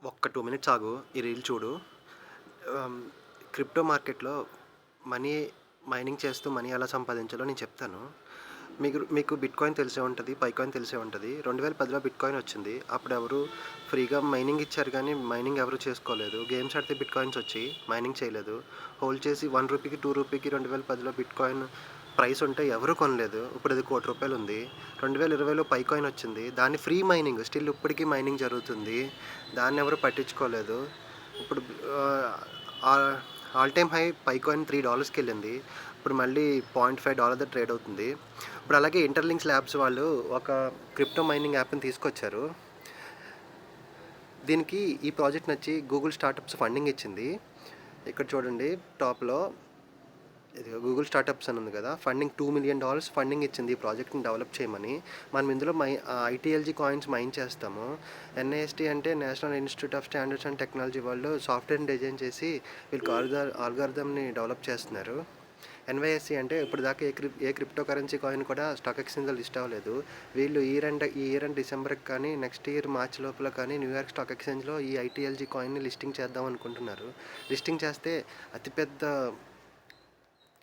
ఒక్క 2 మినిట్స్ ఆగు. ఈ రీల్ చూడు. ఆహ్, క్రిప్టో మార్కెట్‌లో మనీ మైనింగ్ చేస్తూ మనీ ఎలా సంపాదించాలో నేను చెప్తాను. మీకు బిట్‌కాయిన్ తెలిసే ఉంటది. పైకాయిన్ తెలిసే ఉంటది. 2010లో బిట్‌కాయిన్ వచ్చింది. అప్పుడు ఎవరు ఫ్రీగా మైనింగ్ ఇచ్చారు గానీ, మైనింగ్ ఎవరు చేసుకోలేదు. గేమ్స్ ఆడితే బిట్‌కాయిన్స్ వచ్చి మైనింగ్ చేయలేదు. హోల్డ్ చేసి రూ. 1కి, రూ. 2కి 2010లో బిట్‌కాయిన్ ప్రైస్ ఉంటే ఎవరు కొనలేదు. ఇప్పుడు అది రూ. 1,00,00,000 ఉంది. 2020లో పైకాయిన్ వచ్చింది. దాన్ని ఫ్రీ మైనింగ్ స్టిల్ ఇప్పటికి మైనింగ్ జరుగుతుంది. దాన్ని ఎవరు పట్టించుకోలేదు. ఇప్పుడు ఆహ్, ఆల్ టైమ్ హై పైకాయిన్ $3కెళ్ళింది. ఇప్పుడు మళ్ళీ $0.5 ట్రేడ్ అవుతుంది. ఇప్పుడు అలాగే ఇంటర్లింక్స్ ల్యాబ్స్ వాళ్ళు ఒక క్రిప్టో మైనింగ్ యాప్‌ని తీసుకొచ్చారు. దీనికి ఈ ప్రాజెక్ట్ నచ్చి గూగుల్ స్టార్టప్స్ ఫండింగ్ ఇచ్చింది. ఇక్కడ చూడండి టాప్‌లో ఇదిగో గూగుల్ స్టార్టప్స్ అని ఉంది కదా! ఫండింగ్ $2 మిలియన్ ఫండింగ్ ఇచ్చింది ఈ ప్రాజెక్ట్‌ని డెవలప్ చేయమని. మనం ఇందులో ఐటీఎల్జీ కాయిన్స్ మైన్ చేస్తాము. ఎన్ఐఎస్టీ అంటే national institute of standards and technology వాళ్ళు సాఫ్ట్‌వేర్‌ని డిజైన్ చేసి వీళ్ళకి ఆల్గారిథమ్‌ని డెవలప్ చేస్తున్నారు. ఎన్వైఎస్ఈ అంటే ఇప్పటిదాకా ఏ క్రిప్టో కరెన్సీ కాయిన్ కూడా స్టాక్ ఎక్స్చేంజ్‌లో లిస్ట్ అవ్వలేదు. వీళ్ళు ఈ ఇయర్ అండ్ డిసెంబర్‌కి కానీ, నెక్స్ట్ ఇయర్ మార్చ్ లోపల కానీ న్యూయార్క్ స్టాక్ ఎక్స్చేంజ్‌లో ఈ ఐటీఎల్జీ కాయిన్‌ని లిస్టింగ్ చేద్దాం అనుకుంటున్నారు. లిస్టింగ్ చేస్తే అతిపెద్ద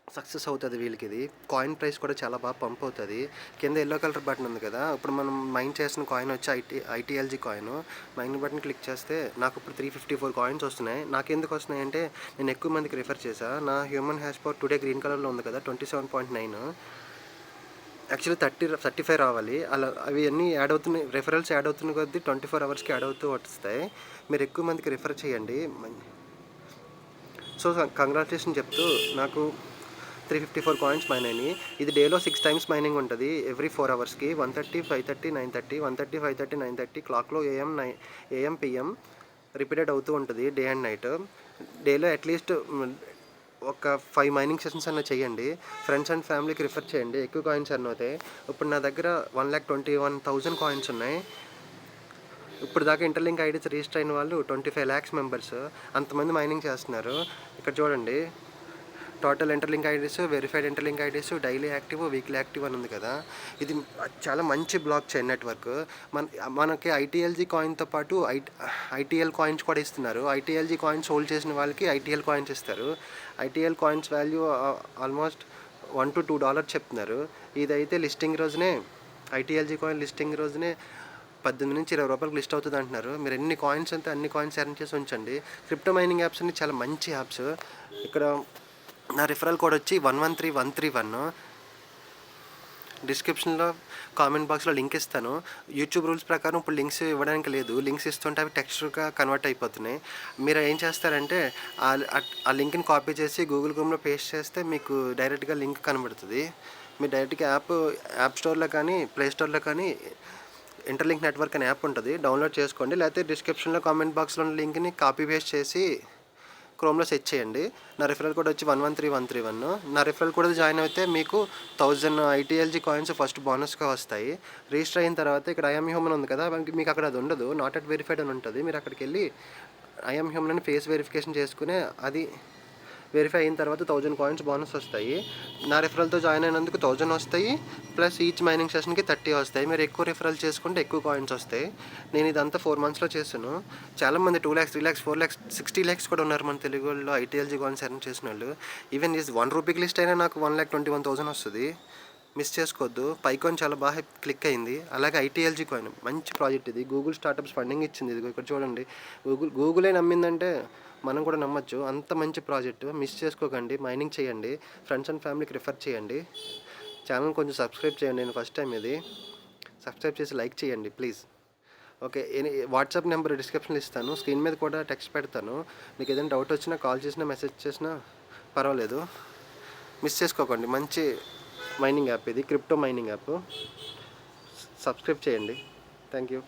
సక్సెస్ అవుతుంది వీళ్ళకిది. కాయిన్ ప్రైస్ కూడా చాలా బాగా పంప్ అవుతుంది. కింద యెల్లో కలర్ బటన్ ఉంది కదా! ఇప్పుడు మనం మైన్ చేసిన కాయిన్ వచ్చి ITLG coin. Mine button click చేస్తే నాకు ఇప్పుడు 354 కాయిన్స్ వస్తున్నాయి. నాకెందుకు వస్తున్నాయంటే నేను ఎక్కువ మందికి రిఫర్ చేశా. నా human hash power today green కలర్‌లో ఉంది కదా! 27.9 యాక్చువల్లీ 35 రావాలి. అలా అవి అన్నీ యాడ్ అవుతున్నాయి. రిఫరల్స్ యాడ్ అవుతున్న కొద్దీ 24 అవర్స్‌కి యాడ్ అవుతూ వస్తాయి. మీరు ఎక్కువ మందికి రిఫర్ చేయండి. సో, కంగ్రాచ్యులేషన్ చెప్తూ నాకు 354 కాయిన్స్ మైన్ అయినాయి. ఇది డేలో 6 టైమ్స్ మైనింగ్ ఉంటుంది. ఎవ్రీ 4 అవర్స్‌కి 1:30, 5:30, 9:30, 1:30, 5:30, 9:30 క్లాక్‌లో ఏఎం, పీఎం రిపీటెడ్ అవుతూ ఉంటుంది డే అండ్ నైట్. డేలో అట్‌లీస్ట్ ఒక 5 మైనింగ్ సెషన్స్ అన్నా చేయండి. ఫ్రెండ్స్ అండ్ ఫ్యామిలీకి రిఫర్ చేయండి. ఎక్కువ కాయిన్స్ ఎర్న్ అవుతాయి. ఇప్పుడు నా దగ్గర 1,21,000 కాయిన్స్ ఉన్నాయి. ఇప్పుడు దాకా ఇంటర్లింక్ ఐడీస్ రిజిస్టర్ అయిన వాళ్ళు 25 లాక్స్ మెంబర్స్. అంతమంది మైనింగ్ చేస్తున్నారు. ఇక్కడ చూడండి total interlink IDs, verified interlink IDs, daily active, weekly active అని ఉంది కదా! ఇది చాలా మంచి బ్లాక్ చైన్ నెట్వర్క్. మనకి ఐటీఎల్జీ కాయిన్‌తో పాటు ఐటీఎల్ కాయిన్స్ కూడా ఇస్తున్నారు. ఐటీఎల్జీ కాయిన్స్ హోల్డ్ చేసిన వాళ్ళకి ఐటీఎల్ కాయిన్స్ ఇస్తారు. ITL coins value almost $1 to $2 చెప్తున్నారు. ఇదైతే లిస్టింగ్ రోజునే ఐటీఎల్జీ కాయిన్ లిస్టింగ్ రోజునే $18-20 లిస్ట్ అవుతుంది అంటున్నారు. మీరు ఎన్ని కాయిన్స్ అంతే అన్ని కాయిన్స్ ఎర్న్ చేసి ఉంచండి. క్రిప్టో మైనింగ్ యాప్స్ అన్ని చాలా మంచి యాప్స్. ఇక్కడ నా రిఫరల్ కోడ్ వచ్చి 113131. డిస్క్రిప్షన్లో కామెంట్ బాక్స్లో లింక్ ఇస్తాను. యూట్యూబ్ రూల్స్ ప్రకారం ఇప్పుడు లింక్స్ ఇవ్వడానికి లేదు. లింక్స్ ఇస్తుంటే అవి టెక్స్ట్గా కన్వర్ట్ అయిపోతున్నాయి. మీరు ఏం చేస్తారంటే ఆ లింక్ని కాపీ చేసి గూగుల్ క్రోమ్లో పేస్ట్ చేస్తే మీకు డైరెక్ట్గా లింక్ కనబడుతుంది. మీరు డైరెక్ట్గా యాప్ స్టోర్లో కానీ ప్లే స్టోర్లో కానీ ఇంటర్లింక్ నెట్వర్క్ అనే యాప్ ఉంటుంది. డౌన్లోడ్ చేసుకోండి. లేకపోతే డిస్క్రిప్షన్లో కామెంట్ బాక్స్లో ఉన్న లింక్ని కాపీ పేస్ట్ చేసి క్రోమ్లో సెర్చ్ చేయండి. నా రిఫరల్ కోడ్ వచ్చి 113131. నా రిఫరల్ కోడ్ జాయిన్ అయితే మీకు 1000 ఐటీఎల్జీ కాయిన్స్ ఫస్ట్ బోనస్గా వస్తాయి. రిజిస్టర్ అయిన తర్వాత ఇక్కడ ఐఎమ్ హ్యూమన్ ఉంది కదా! మీకు అక్కడ అది ఉండదు. నాట్ ఎట్ వెరిఫైడ్ అని ఉంటుంది. మీరు అక్కడికి వెళ్ళి ఐఎమ్ హ్యూమన్ అని ఫేస్ వెరిఫికేషన్ చేసుకుని అది వెరిఫై అయిన తర్వాత 1000 కాయిన్స్ బోనస్ వస్తాయి. నా రిఫరల్తో జాయిన్ అయినందుకు 1000 వస్తాయి. ప్లస్ ఈచ్ మైనింగ్ సెషన్కి 30 వస్తాయి. మీరు ఎక్కువ రిఫరల్ చేసుకుంటే ఎక్కువ కాయిన్స్ వస్తాయి. నేను ఇదంతా 4 మంత్స్లో చేశాను. చాలామంది 2 lakhs, 3 lakhs, 4 lakhs, 60 lakhs కూడా ఉన్నారు మన తెలుగు వాళ్ళు ఐటీఎల్జీ కాయిన్స్ ఎర్న్ చేసిన వాళ్ళు. ఈవెన్ ఈజ్ ₹1 లిస్ట్ అయినా నాకు 1,21,000 వస్తుంది. మిస్ చేసుకోవద్దు. పైకాయిన్ చాలా బాగా క్లిక్ అయింది. అలాగే ఐటీఎల్జీ కాయిన్ మంచి ప్రాజెక్ట్ ఇది. గూగుల్ స్టార్టప్స్ ఫండింగ్ ఇచ్చింది. ఇది ఇక్కడ చూడండి. గూగులే నమ్మిందంటే మనం కూడా నమ్మొచ్చు. అంత మంచి ప్రాజెక్టు. మిస్ చేసుకోకండి. మైనింగ్ చేయండి. ఫ్రెండ్స్ అండ్ ఫ్యామిలీకి రిఫర్ చేయండి. ఛానల్ కొంచెం సబ్స్క్రైబ్ చేయండి. నేను ఫస్ట్ టైం ఇది. సబ్స్క్రైబ్ చేసి లైక్ చేయండి ప్లీజ్. ఓకే. వాట్సాప్ నెంబర్ డిస్క్రిప్షన్లో ఇస్తాను. స్క్రీన్ మీద కూడా టెక్స్ట్ పెడతాను. మీకు ఏదైనా డౌట్ వచ్చినా కాల్ చేసినా మెసేజ్ చేసినా పర్వాలేదు. మిస్ చేసుకోకండి. మంచి మైనింగ్ యాప్ ఇది. Crypto mining app. సబ్స్క్రైబ్ చేయండి. Thank you.